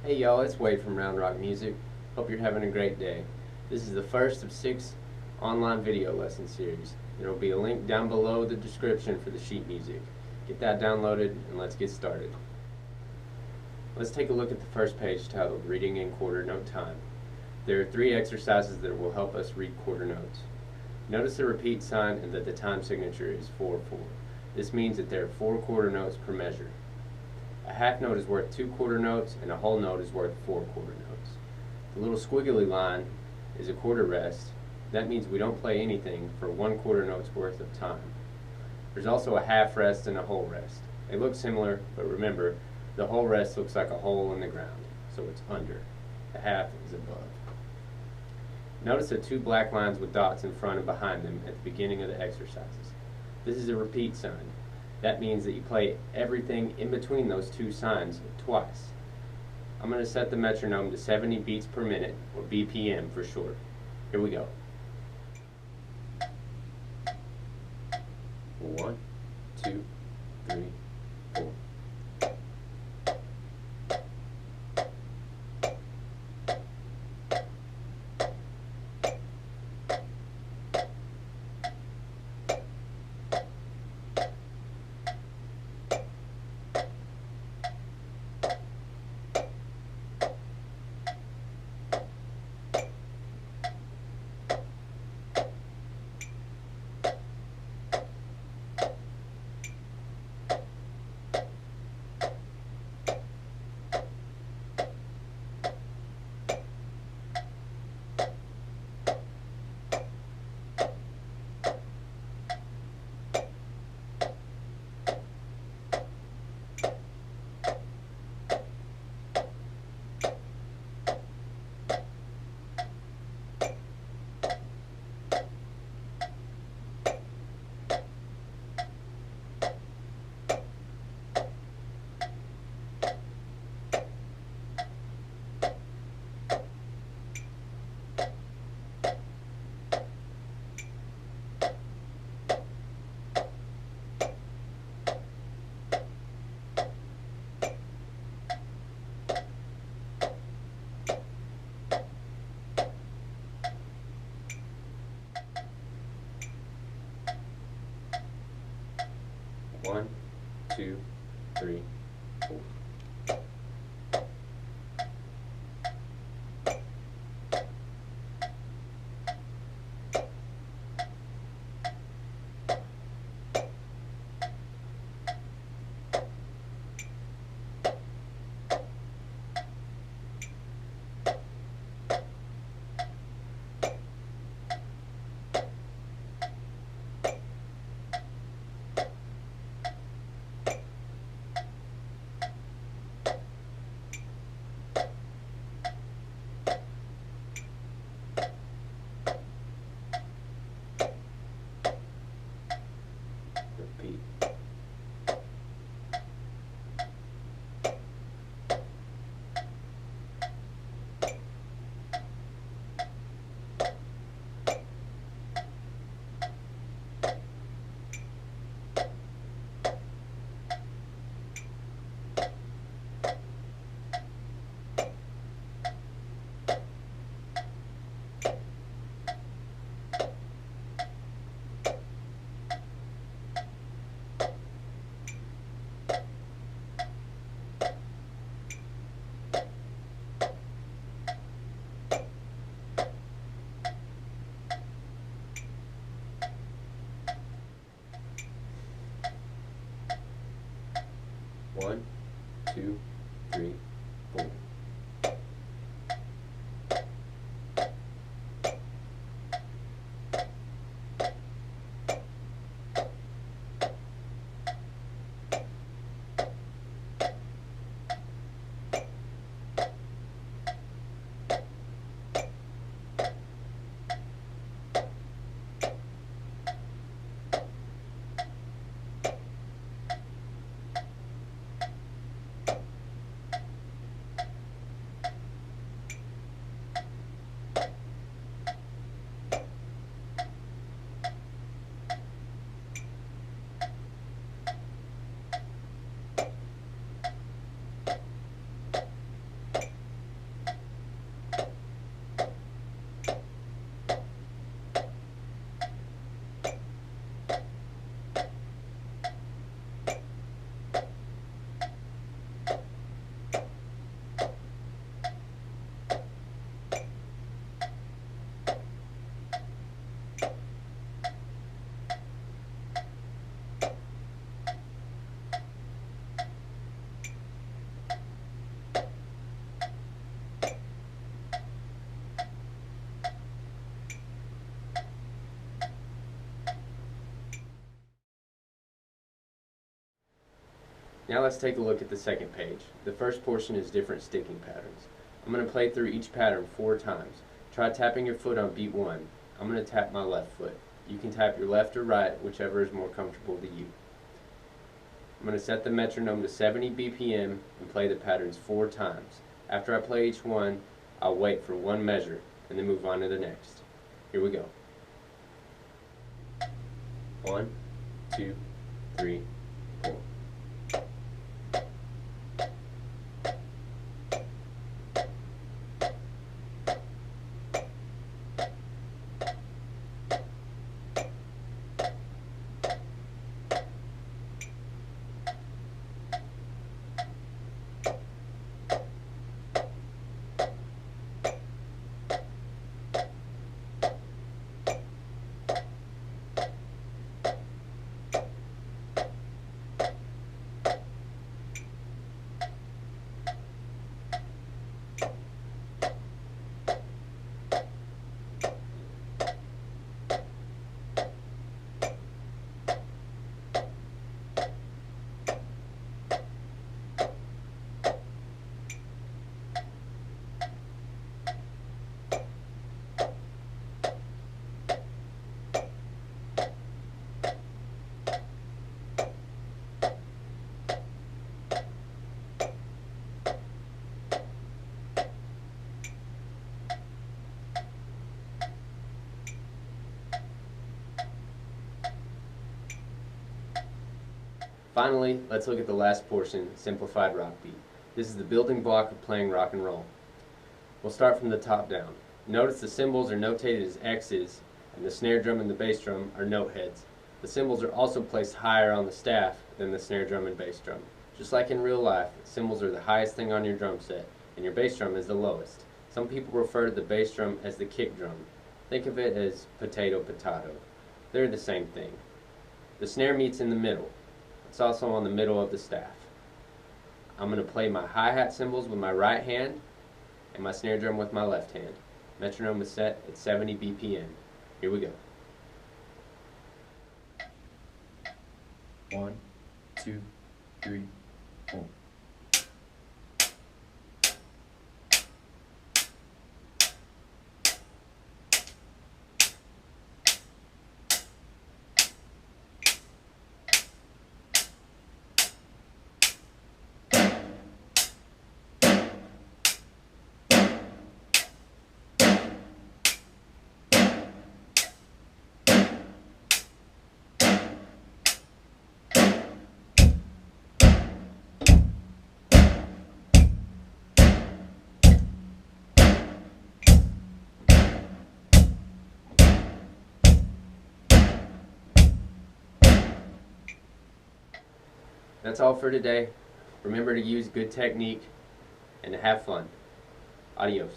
Hey y'all, it's Wade from Round Rock Music. Hope you're having a great day. This is the first of 6 online video lesson series. There will be a link down below the description for the sheet music. Get that downloaded and let's get started. Let's take a look at the first page titled Reading in Quarter Note Time. There are 3 exercises that will help us read quarter notes. Notice the repeat sign and that the time signature is 4/4. This means that there are 4 quarter notes per measure. A half note is worth 2 quarter notes and a whole note is worth 4 quarter notes. The little squiggly line is a quarter rest. That means we don't play anything for 1 quarter note's worth of time. There's also a half rest and a whole rest. They look similar, but remember, the whole rest looks like a hole in the ground, so it's under. The half is above. Notice the 2 black lines with dots in front and behind them at the beginning of the exercises. This is a repeat sign. That means that you play everything in between those 2 signs twice. I'm going to set the metronome to 70 beats per minute, or BPM for short. Here we go. 1, 2, 3, 4. One, two, three, 4. Repeat. One, two, three, 4. Now let's take a look at the second page. The first portion is different sticking patterns. I'm going to play through each pattern 4 times. Try tapping your foot on beat 1. I'm going to tap my left foot. You can tap your left or right, whichever is more comfortable to you. I'm going to set the metronome to 70 BPM and play the patterns 4 times. After I play each one, I'll wait for one measure and then move on to the next. Here we go. 1, 2, 3, 4. Finally, let's look at the last portion, simplified rock beat. This is the building block of playing rock and roll. We'll start from the top down. Notice the cymbals are notated as X's, and the snare drum and the bass drum are note heads. The cymbals are also placed higher on the staff than the snare drum and bass drum. Just like in real life, cymbals are the highest thing on your drum set, and your bass drum is the lowest. Some people refer to the bass drum as the kick drum. Think of it as potato potato. They're the same thing. The snare meets in the middle. It's also on the middle of the staff. I'm going to play my hi-hat cymbals with my right hand and my snare drum with my left hand. Metronome is set at 70 BPM. Here we go. 1, 2, 3, 4. That's all for today. Remember to use good technique and to have fun. Adios.